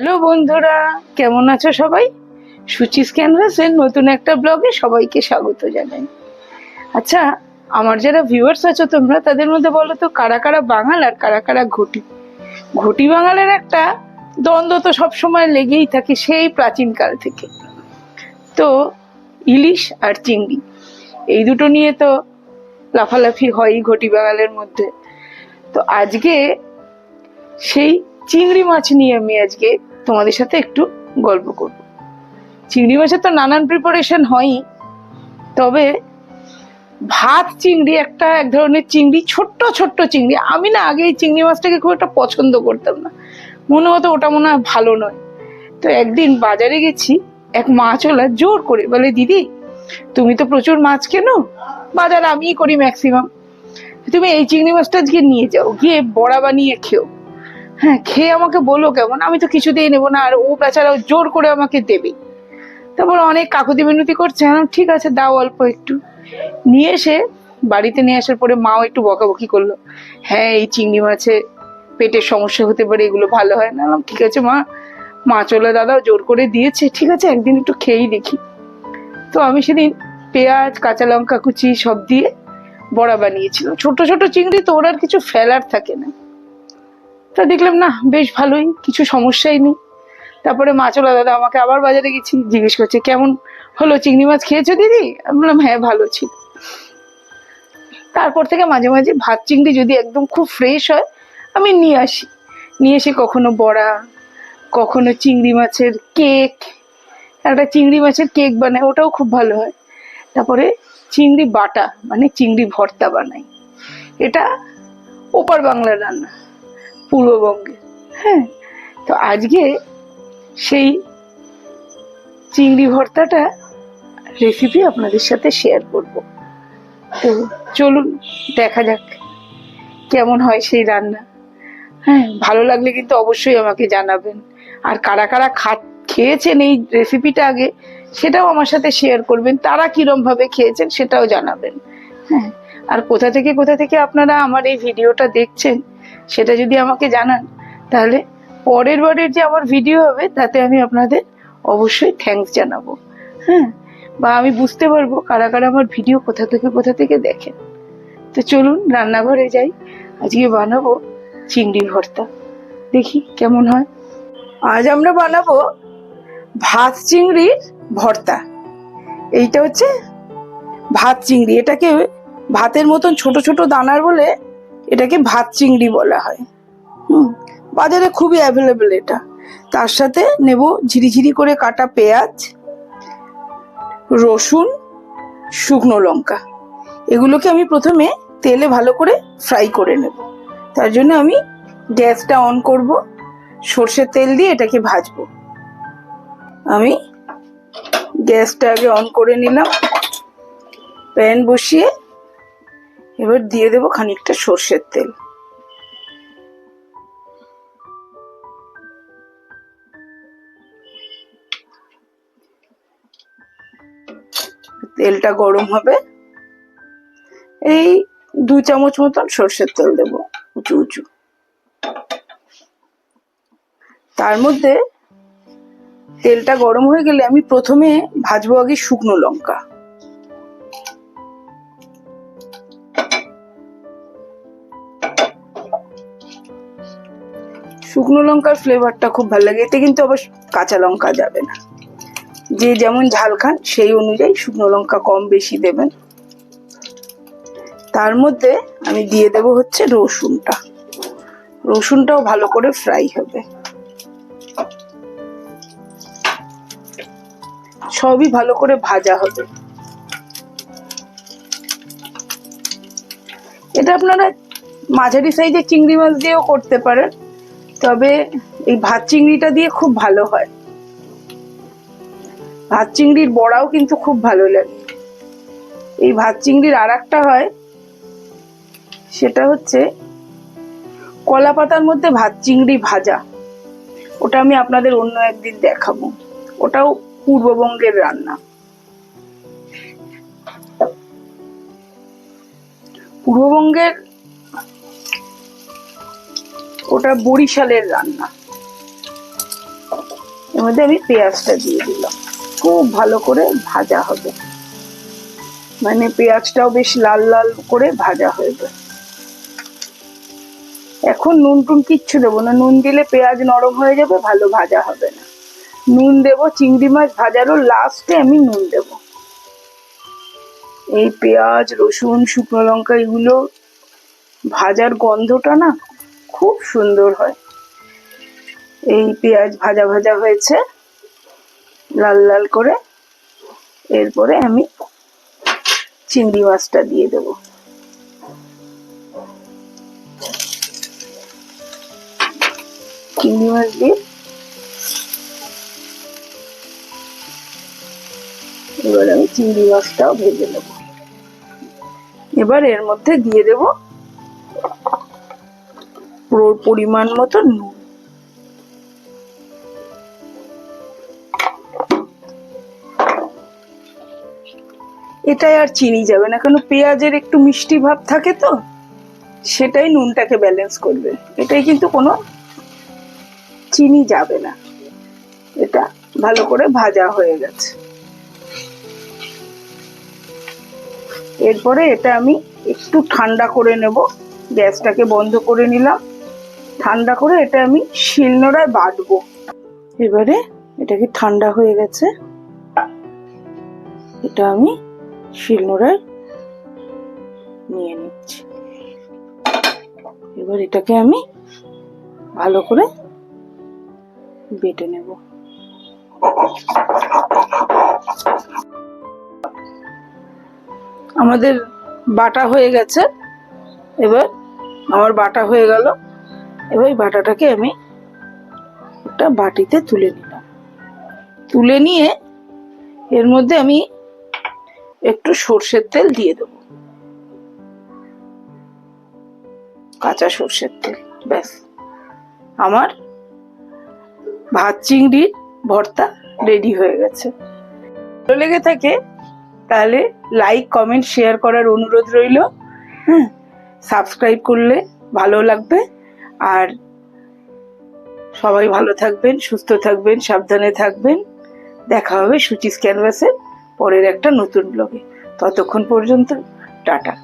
Hello বন্ধুরা, কেমন আছো সবাই? সুচিস ক্যানভাসের নতুন একটা ব্লগে সবাইকে স্বাগত জানাই। আচ্ছা, আমার যারা ভিউয়ার্স আছো তোমরা, তাদের মধ্যে বলো তো কারা কারা বাঙাল আর কারা কারা ঘটি? ঘটি বাঙালের একটা দ্বন্দ্ব তো সবসময় লেগেই থাকে সেই প্রাচীনকাল থেকে। তো ইলিশ আর চিংড়ি, এই দুটো নিয়ে তো লাফালাফি হয়ই ঘটি বাঙালের মধ্যে। তো আজকে সেই চিংড়ি মাছ নিয়ে আমি আজকে তোমাদের সাথে একটু গল্প করব। চিংড়ি মাছের তো নানান প্রিপারেশন হয়ই, তবে ভাত চিংড়ি একটা এক ধরনের চিংড়ি, ছোট্ট ছোট্ট চিংড়ি। আমি না আগে এই চিংড়ি মাছটাকে খুব একটা পছন্দ করতাম না, মনে হতো ওটা মনে হয় ভালো নয়। তো একদিন বাজারে গেছি, এক মাছওয়ালা জোর করে বলে, দিদি তুমি তো প্রচুর মাছ কেনো, বাজার আমিই করি ম্যাক্সিমাম, তুমি এই চিংড়ি মাছটা আজকে নিয়ে যাও, গিয়ে বড়া বানিয়ে খেও। হ্যাঁ, খেয়ে আমাকে বলো কেমন। আমি তো কিছুতেই নেবো না, আর ও বেচারা জোর করে আমাকে দেবে। তারপর অনেক কাকুতি মিনতি করছে, ঠিক আছে দাও অল্প একটু। নিয়ে এসে বাড়িতে নিয়ে আসার পরে মাও একটু বকাবকি করলো, হ্যাঁ এই চিংড়ি মাছে পেটের সমস্যা হতে পারে, এগুলো ভালো হয় না। ঠিক আছে মা, মাছওয়ালা দাদাও জোর করে দিয়েছে, ঠিক আছে একদিন একটু খেয়েই দেখি। তো আমি সেদিন পেঁয়াজ কাঁচা লঙ্কা কুচি সব দিয়ে বড়া বানিয়েছিলাম। ছোট ছোট চিংড়ি তো, ওর আর কিছু ফেলার থাকে না। তা দেখলাম না বেশ ভালোই, কিছু সমস্যাই নেই। তারপরে মাছওয়ালা দাদা আমাকে আবার বাজারে গেছি, জিজ্ঞেস করছে কেমন হলো চিংড়ি মাছ, খেয়েছো দিদি? আমি বললাম হ্যাঁ ভালো ছিল। তারপর থেকে মাঝে মাঝে ভাত চিংড়ি যদি একদম খুব ফ্রেশ হয় আমি নিয়ে আসি। নিয়ে এসে কখনো বড়া, কখনো চিংড়ি মাছের কেক, একটা চিংড়ি মাছের কেক বানাই, ওটাও খুব ভালো হয়। তারপরে চিংড়ি বাটা মানে চিংড়ি ভর্তা বানাই, এটা ওপার বাংলার রান্না, পূর্ববঙ্গে। হ্যাঁ, তো আজকে সেই চিংড়ি ভর্তাটা রেসিপি আপনাদের সাথে শেয়ার করব। তো চলুন দেখা যাক কেমন হয় সেই রান্না। হ্যাঁ, ভালো লাগলে কিন্তু অবশ্যই আমাকে জানাবেন। আর কারা কারা খেয়েছেন এই রেসিপিটা আগে, সেটাও আমার সাথে শেয়ার করবেন, তারা কিরম ভাবে খেয়েছেন সেটাও জানাবেন। হ্যাঁ, আর কোথা থেকে আপনারা আমার এই ভিডিওটা দেখছেন সেটা যদি আমাকে জানান, তাহলে পরের বারের যে আমার ভিডিও হবে তাতে আমি আপনাদের অবশ্যই থ্যাঙ্কস জানাবো। হ্যাঁ, বা আমি বুঝতে পারবো কারা কারা আমার ভিডিও কোথা থেকে দেখেন। তো চলুন রান্নাঘরে যাই, আজকে বানাবো চিংড়ি ভর্তা, দেখি কেমন হয়। আজ আমরা বানাবো ভাত চিংড়ির ভর্তা। এইটা হচ্ছে ভাত চিংড়ি, এটাকে ভাতের মতন ছোট ছোট দানার বলে এটাকে ভাত চিংড়ি বলা হয়। বাজারে খুবই অ্যাভেলেবেল এটা। তার সাথে নেব ঝিরিঝিরি করে কাটা পেঁয়াজ, রসুন, শুকনো লঙ্কা। এগুলোকে আমি প্রথমে তেলে ভালো করে ফ্রাই করে নেব। তার জন্য আমি গ্যাসটা অন করব, সর্ষের তেল দিয়ে এটাকে ভাজবো। আমি গ্যাসটা আগে অন করে নিলাম, প্যান বসিয়ে এবার দিয়ে দেব খানিকটা সর্ষের তেল। তেলটা গরম হবে, এই 2 চামচ মতন সর্ষের তেল দেব উঁচু উঁচু। তার মধ্যে তেলটা গরম হয়ে গেলে আমি প্রথমে ভাজবো আগে শুকনো লঙ্কা। শুকনো লঙ্কার ফ্লেভারটা খুব ভালো লাগে, এতে কিন্তু আবার কাঁচা লঙ্কা যাবে না। যে যেমন ঝাল খান সেই অনুযায়ী শুকনো লঙ্কা কম বেশি দেবেন। তার মধ্যে আমি দিয়ে দেব হচ্ছে রসুনটা। রসুনটাও ভালো করে ফ্রাই হবে, সবই ভালো করে ভাজা হবে। এটা আপনারা মাঝারি সাইজের চিংড়ি মাছ দিয়েও করতে পারেন, তবে এই ভাত চিংড়িটা দিয়ে খুব ভালো হয়। ভাত চিংড়ির বড়াও কিন্তু খুব ভালো লাগে। এই ভাত চিংড়ির আর একটা হয়, সেটা হচ্ছে কলা পাতার মধ্যে ভাত চিংড়ি ভাজা। ওটা আমি আপনাদের অন্য একদিন দেখাবো, ওটাও পূর্ববঙ্গের রান্না। পূর্ববঙ্গের ওটা বরিশালের রান্না। এর মধ্যে আমি পেঁয়াজটা দিয়ে দিলাম, খুব ভালো করে ভাজা হবে, মানে পেঁয়াজটাও বেশ লাল লাল করে ভাজা হয়ে যায়। এখন নুন টুন কিচ্ছু দেবো না, নুন দিলে পেঁয়াজ নরম হয়ে যাবে, ভালো ভাজা হবে না। নুন দেবো চিংড়ি মাছ ভাজারও লাস্টে আমি নুন দেব। এই পেঁয়াজ রসুন শুকনো লঙ্কা এগুলো ভাজার গন্ধটা না খুব সুন্দর হয়। এই পেঁয়াজ ভাজা ভাজা হয়েছে লাল লাল করে, এরপরে আমি চিংড়ি মাছটা দিয়ে দেব। চিংড়ি মাছ দিয়ে এবার আমি চিংড়ি মাছটাও ভেজে নেব। এবার এর মধ্যে দিয়ে দেব পরিমাণ মতো নুন। এটাই আর চিনি যাবে না, কারণ পেঁয়াজের একটু মিষ্টি ভাব থাকে তো, সেটাই নুনটাকে ব্যালেন্স করবে। এটাই কিন্তু কোনো চিনি যাবে না। এটা ভালো করে ভাজা হয়ে গেছে। এরপরে এটা আমি একটু ঠান্ডা করে নেব, গ্যাসটাকে বন্ধ করে নিলাম। ঠান্ডা করে এটা আমি শিলনোড়ায় বাটবো। এবারে এটাকে ঠান্ডা হয়ে গেছে, এটা আমি শিলনোড়ায় নিয়ে নিচ্ছি। এবার এটাকে আমি ভালো করে বেটে নেব। আমাদের বাটা হয়ে গেছে। এবার আমার বাটা হয়ে গেল। এবার বাটাটাকে আমি একটা বাটিতে তুলে নিলাম। তুলে নিয়ে এর মধ্যে আমি একটু সর্ষের তেল দিয়ে দেব, কাঁচা সর্ষের তেল। ব্যাস, আমার ভাত চিংড়ির ভর্তা রেডি হয়ে গেছে। ভালো লেগে থাকে তাহলে লাইক কমেন্ট শেয়ার করার অনুরোধ রইল। হ্যাঁ, সাবস্ক্রাইব করলে ভালো লাগবে। আর সবাই ভালো থাকবেন, সুস্থ থাকবেন, সাবধানে থাকবেন। দেখা হবে সুচিস ক্যানভাসের পরের একটা নতুন ব্লগে। ততক্ষণ পর্যন্ত টাটা।